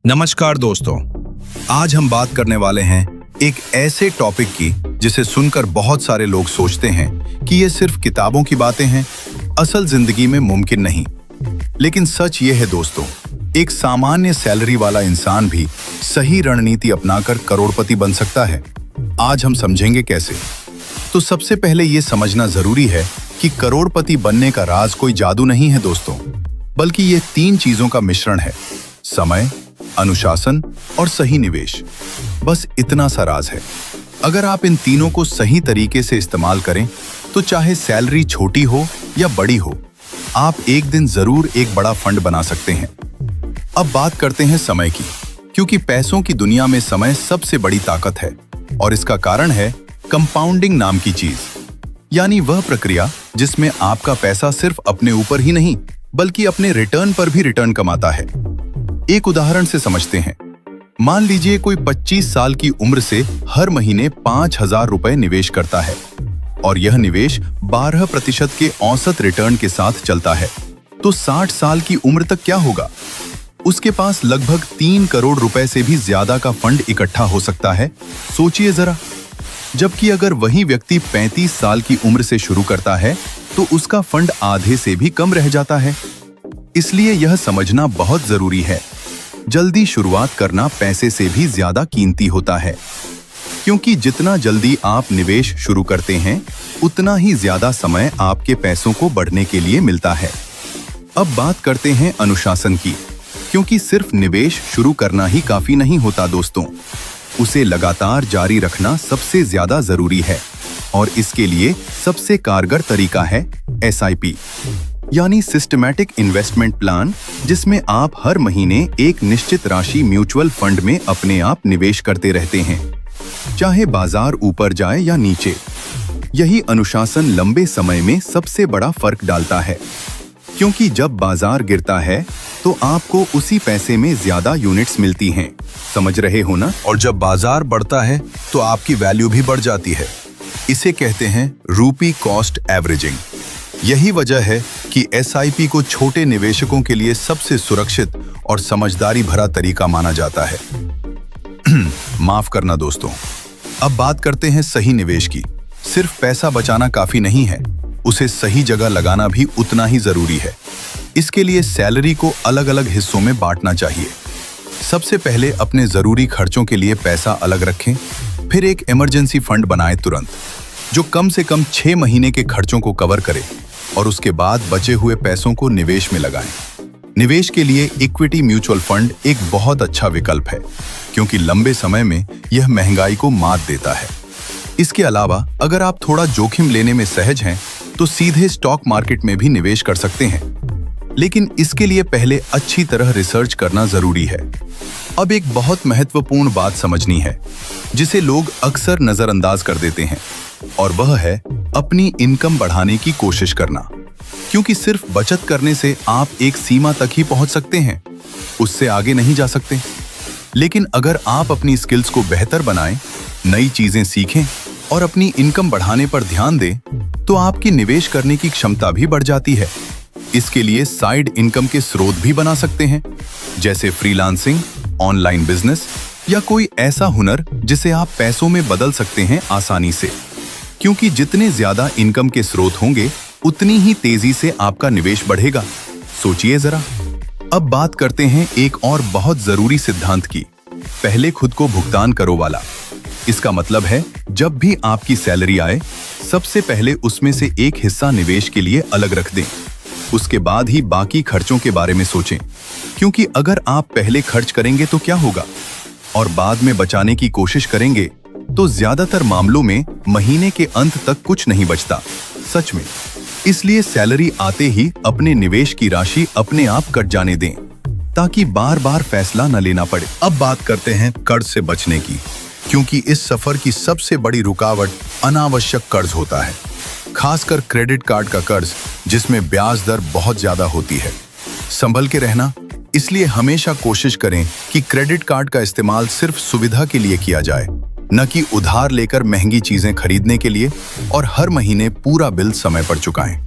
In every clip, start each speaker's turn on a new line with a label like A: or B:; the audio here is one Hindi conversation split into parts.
A: नमस्कार दोस्तों, आज हम बात करने वाले हैं एक ऐसे टॉपिक की जिसे सुनकर बहुत सारे लोग सोचते हैं कि ये सिर्फ किताबों की बातें हैं, असल जिंदगी में मुमकिन नहीं। लेकिन सच ये है दोस्तों, एक सामान्य सैलरी वाला इंसान भी सही रणनीति अपनाकर करोड़पति बन सकता है। आज हम समझेंगे कैसे। तो सबसे पहले ये समझना जरूरी है कि करोड़पति बनने का राज कोई जादू नहीं है दोस्तों, बल्कि ये 3 चीजों का मिश्रण है: समय, अनुशासन और सही निवेश। बस इतना सा राज है। अगर आप इन तीनों को सही तरीके से इस्तेमाल करें तो चाहे सैलरी छोटी हो या बड़ी हो, आप एक दिन जरूर एक बड़ा फंड बना सकते हैं। अब बात करते हैं समय की, क्योंकि पैसों की दुनिया में समय सबसे बड़ी ताकत है और इसका कारण है कंपाउंडिंग नाम की चीज, यानी वह प्रक्रिया जिसमें आपका पैसा सिर्फ अपने ऊपर ही नहीं बल्कि अपने रिटर्न पर भी रिटर्न कमाता है। एक उदाहरण से समझते हैं। मान लीजिए कोई 25 साल की उम्र से हर महीने 5,000 रुपए निवेश करता है और यह निवेश 12% के औसत रिटर्न के साथ चलता है, तो 60 साल की उम्र तक क्या होगा? उसके पास लगभग 3 करोड़ रुपए से भी ज्यादा का फंड इकट्ठा हो सकता है। सोचिए जरा। जबकि अगर वही व्यक्ति 35 साल की उम्र से शुरू करता है तो उसका फंड आधे से भी कम रह जाता है। इसलिए यह समझना बहुत जरूरी है, जल्दी शुरुआत करना पैसे से भी ज्यादा कीमती होता है, क्योंकि जितना जल्दी आप निवेश शुरू करते हैं उतना ही ज्यादा समय आपके पैसों को बढ़ने के लिए मिलता है। अब बात करते हैं अनुशासन की, क्योंकि सिर्फ निवेश शुरू करना ही काफी नहीं होता दोस्तों, उसे लगातार जारी रखना सबसे ज्यादा जरूरी है। और इसके लिए सबसे कारगर तरीका है SIP, यानी सिस्टमैटिक इन्वेस्टमेंट प्लान, जिसमें आप हर महीने एक निश्चित राशि म्यूचुअल फंड में अपने आप निवेश करते रहते हैं, चाहे बाजार ऊपर जाए या नीचे। यही अनुशासन लंबे समय में सबसे बड़ा फर्क डालता है, क्योंकि जब बाजार गिरता है तो आपको उसी पैसे में ज्यादा यूनिट्स मिलती हैं। समझ रहे हो ना?
B: और जब बाजार बढ़ता है तो आपकी वैल्यू भी बढ़ जाती है।
A: इसे कहते हैं रूपी कॉस्ट एवरेजिंग। यही वजह है कि SIP को छोटे निवेशकों के लिए सबसे सुरक्षित और समझदारी भरा तरीका माना जाता है। माफ करना दोस्तों। अब बात करते हैं सही निवेश की। सिर्फ पैसा बचाना काफी नहीं है, उसे सही जगह लगाना भी उतना ही जरूरी है। इसके लिए सैलरी को अलग अलग हिस्सों में बांटना चाहिए। सबसे पहले अपने जरूरी खर्चों के लिए पैसा अलग रखें, फिर एक इमरजेंसी फंड बनाएं तुरंत, जो कम से कम 6 महीने के खर्चों को कवर करे, और उसके बाद बचे हुए पैसों को निवेश में लगाएं। निवेश के लिए इक्विटी म्यूचुअल फंड एक बहुत अच्छा विकल्प है, क्योंकि लंबे समय में यह महंगाई को मात देता है। इसके अलावा अगर आप थोड़ा जोखिम लेने में सहज हैं तो सीधे स्टॉक मार्केट में भी निवेश कर सकते हैं, लेकिन इसके लिए पहले अच्छी तरह रिसर्च करना जरूरी है। अब एक बहुत महत्वपूर्ण बात समझनी है, जिसे लोग अक्सर नजरअंदाज कर देते हैं, और वह है अपनी इनकम बढ़ाने की कोशिश करना। क्योंकि सिर्फ बचत करने से आप एक सीमा तक ही पहुंच सकते हैं, उससे आगे नहीं जा सकते। लेकिन अगर आप अपनी स्किल्स को बेहतर बनाएं, नई चीजें सीखें और अपनी इनकम बढ़ाने पर ध्यान दें, तो आपकी निवेश करने की क्षमता भी बढ़ जाती है। इसके लिए साइड इनकम के स्रोत भी बना सकते हैं, जैसे फ्रीलांसिंग, ऑनलाइन बिजनेस या कोई ऐसा हुनर जिसे आप पैसों में बदल सकते हैं आसानी से। क्योंकि जितने ज्यादा इनकम के स्रोत होंगे उतनी ही तेजी से आपका निवेश बढ़ेगा। सोचिए जरा। अब बात करते हैं एक और बहुत जरूरी सिद्धांत की, पहले खुद को भुगतान करो वाला। इसका मतलब है जब भी आपकी सैलरी आए, सबसे पहले उसमें से एक हिस्सा निवेश के लिए अलग रख दें। उसके बाद ही बाकी खर्चों के बारे में सोचें, क्योंकि अगर आप पहले खर्च करेंगे तो क्या होगा और बाद में बचाने की कोशिश करेंगे तो ज्यादातर मामलों में महीने के अंत तक कुछ नहीं बचता। सच में। इसलिए सैलरी आते ही अपने निवेश की राशि अपने आप कट जाने दें, ताकि बार बार फैसला न लेना पड़े।
B: अब बात करते हैं कर्ज से बचने की, क्योंकि इस सफर की सबसे बड़ी रुकावट अनावश्यक कर्ज होता है, खासकर क्रेडिट कार्ड का कर्ज, जिसमें ब्याज दर बहुत ज्यादा होती है। संभल के रहना। इसलिए हमेशा कोशिश करें कि क्रेडिट कार्ड का इस्तेमाल सिर्फ सुविधा के लिए किया जाए, न कि उधार लेकर महंगी चीजें खरीदने के लिए, और हर महीने पूरा बिल समय पर चुकाएं।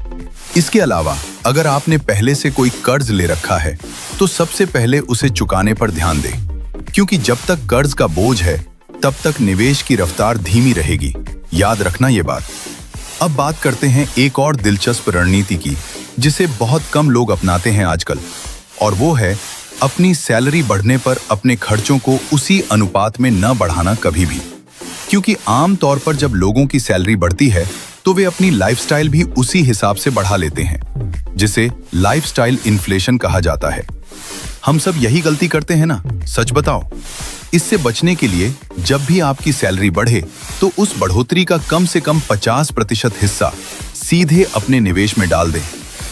B: इसके अलावा अगर आपने पहले से कोई कर्ज ले रखा है तो सबसे पहले उसे चुकाने पर ध्यान दें, क्योंकि जब तक कर्ज का बोझ है तब तक निवेश की रफ्तार धीमी रहेगी। याद रखना ये बात। अब बात करते हैं एक और दिलचस्प रणनीति की जिसे बहुत कम लोग अपनाते हैं आजकल, और वो है अपनी सैलरी बढ़ने पर अपने खर्चों को उसी अनुपात में न बढ़ाना कभी भी। क्योंकि आम तौर पर जब लोगों की सैलरी बढ़ती है तो वे अपनी लाइफस्टाइल भी उसी हिसाब से बढ़ा लेते हैं, जिसे लाइफस्टाइल इन्फ्लेशन कहा जाता है। हम सब यही गलती करते हैं ना, सच बताओ। इससे बचने के लिए जब भी आपकी सैलरी बढ़े तो उस बढ़ोतरी का कम से कम 50% हिस्सा सीधे अपने निवेश में डाल दें।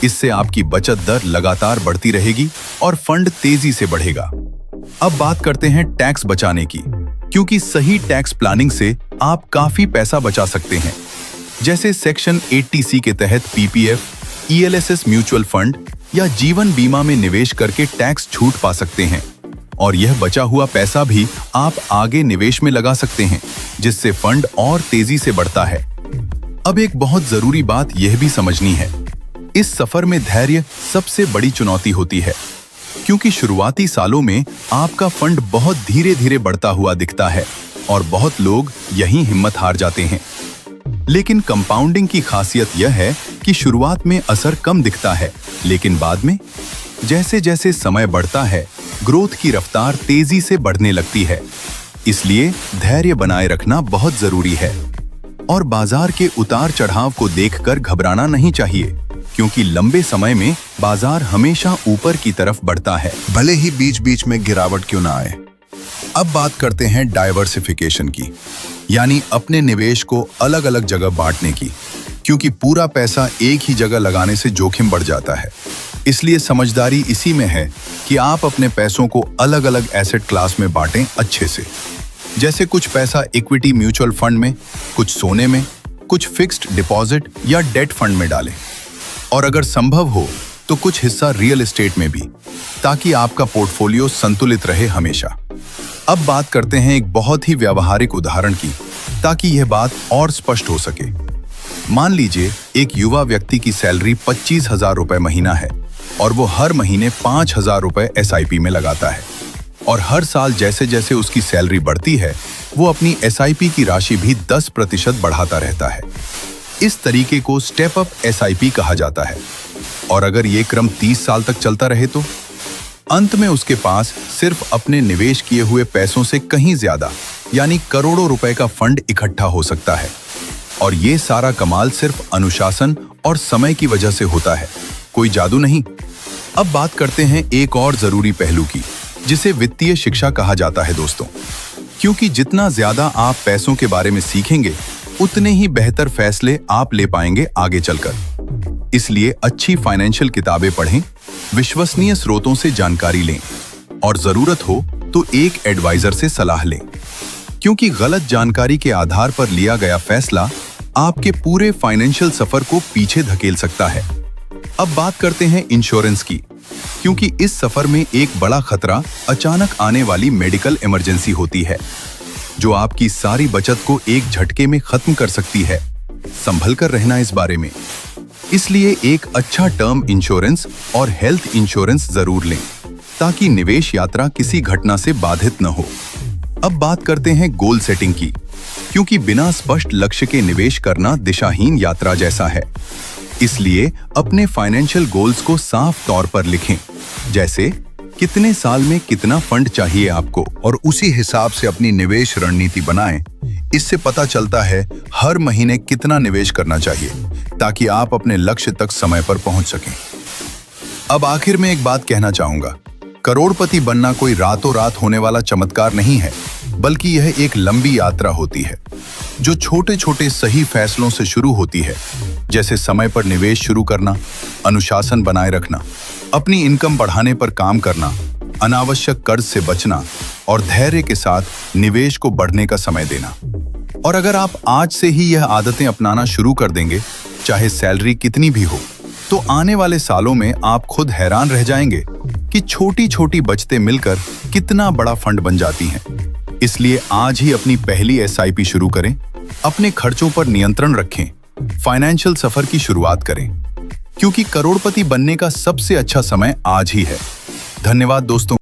B: इससे आपकी बचत दर लगातार बढ़ती रहेगी और फंड तेजी से बढ़ेगा। अब बात करते हैं टैक्स बचाने की, क्योंकि सही टैक्स प्लानिंग से आप काफी पैसा बचा सकते हैं। जैसे सेक्शन 80C के तहत पीपीएफ, ईएलएसएस म्यूचुअल फंड या जीवन बीमा में निवेश करके टैक्स छूट पा सकते हैं, और यह बचा हुआ पैसा भी आप आगे निवेश में लगा सकते हैं, जिससे फंड और तेजी से बढ़ता है। अब एक बहुत जरूरी बात यह भी समझनी है, इस सफर में धैर्य सबसे बड़ी चुनौती होती है, क्योंकि शुरुआती सालों में आपका फंड बहुत धीरे धीरे बढ़ता हुआ दिखता है और बहुत लोग यहीं हिम्मत हार जाते हैं। लेकिन कंपाउंडिंग की खासियत यह है कि शुरुआत में असर कम दिखता है, लेकिन बाद में जैसे जैसे समय बढ़ता है ग्रोथ की रफ्तार तेजी से बढ़ने लगती है। इसलिए धैर्य बनाए रखना बहुत जरूरी है और बाजार के उतार चढ़ाव को देखकर घबराना नहीं चाहिए, क्योंकि लंबे समय में बाजार हमेशा ऊपर की तरफ बढ़ता है,
A: भले ही बीच बीच में गिरावट क्यों ना आए। अब बात करते हैं डाइवर्सिफिकेशन की, यानी अपने निवेश को अलग अलग जगह बांटने की, क्योंकि पूरा पैसा एक ही जगह लगाने से जोखिम बढ़ जाता है। इसलिए समझदारी इसी में है कि आप अपने पैसों को अलग अलग एसेट क्लास में बांटें अच्छे से। जैसे कुछ पैसा इक्विटी म्यूचुअल फंड में, कुछ सोने में, कुछ फिक्स्ड डिपॉजिट या डेट फंड में डालें, और अगर संभव हो तो कुछ हिस्सा रियल एस्टेट में भी, ताकि आपका पोर्टफोलियो संतुलित रहे हमेशा। अब बात करते हैं एक बहुत ही व्यावहारिक उदाहरण की, ताकि यह बात और स्पष्ट हो सके। मान लीजिए एक युवा व्यक्ति की सैलरी 25,000 रुपए महीना है और वो हर महीने 5,000 रुपए SIP में लगाता है, और हर साल जैसे जैसे उसकी सैलरी बढ़ती है वो अपनी SIP की राशि भी 10% बढ़ाता रहता है। इस तरीके को स्टेप अप SIP कहा जाता है, और अगर ये क्रम 30 साल तक चलता रहे तो अंत में उसके पास सिर्फ अपने निवेश किए हुए पैसों से कहीं ज्यादा, यानी करोड़ों रुपए का फंड इकट्ठा हो सकता है। और ये सारा कमाल सिर्फ अनुशासन और समय की वजह से होता है, कोई जादू नहीं। अब बात करते हैं एक और जरूरी पहलू की, जिसे वित्तीय शिक्षा कहा जाता है दोस्तों, क्योंकि जितना ज्यादा आप पैसों के बारे में सीखेंगे उतने ही बेहतर फैसले आप ले पाएंगे आगे चलकर। इसलिए अच्छी फाइनेंशियल किताबें पढ़ें, विश्वसनीय स्रोतों से जानकारी लें, और जरूरत हो तो एक एडवाइजर से सलाह लें, क्योंकि गलत जानकारी के आधार पर लिया गया फैसला आपके पूरे फाइनेंशियल सफर को पीछे धकेल सकता है। अब बात करते हैं इंश्योरेंस की, क्योंकि इस सफर में एक बड़ा खतरा अचानक आने वाली मेडिकल इमरजेंसी होती है, जो आपकी सारी बचत को एक झटके में खत्म कर सकती है। संभल कर रहना इस बारे में। इसलिए एक अच्छा टर्म इंश्योरेंस और हेल्थ इंश्योरेंस जरूर लें, ताकि निवेश यात्रा किसी घटना से बाधित न हो। अब बात करते हैं गोल सेटिंग की, क्योंकि बिना स्पष्ट लक्ष्य के निवेश करना दिशाहीन यात्रा जैसा है। इसलिए अपने फाइनेंशियल गोल्स को साफ तौर पर लिखें, जैसे कितने साल में कितना फंड चाहिए आपको, और उसी हिसाब से अपनी निवेश रणनीति बनाएं। इससे पता चलता है हर महीने कितना निवेश करना चाहिए, ताकि आप अपने लक्ष्य तक समय पर पहुंच सकें। अब आखिर में एक बात कहना चाहूंगा, करोड़पति बनना कोई रातों रात होने वाला चमत्कार नहीं है, बल्कि यह एक लंबी यात्रा होती है, जो छोटे छोटे सही फैसलों से शुरू होती है, जैसे समय पर निवेश शुरू करना, अनुशासन बनाए रखना, अपनी इनकम बढ़ाने पर काम करना, अनावश्यक कर्ज से बचना, और धैर्य के साथ निवेश को बढ़ने का समय देना। और अगर आप आज से ही यह आदतें अपनाना शुरू कर देंगे, चाहे सैलरी कितनी भी हो, तो आने वाले सालों में आप खुद हैरान रह जाएंगे कि छोटी छोटी बचतें मिलकर कितना बड़ा फंड बन जाती हैं। इसलिए आज ही अपनी पहली SIP शुरू करें, अपने खर्चों पर नियंत्रण रखें, फाइनेंशियल सफर की शुरुआत करें, क्योंकि करोड़पति बनने का सबसे अच्छा समय आज ही है। धन्यवाद दोस्तों।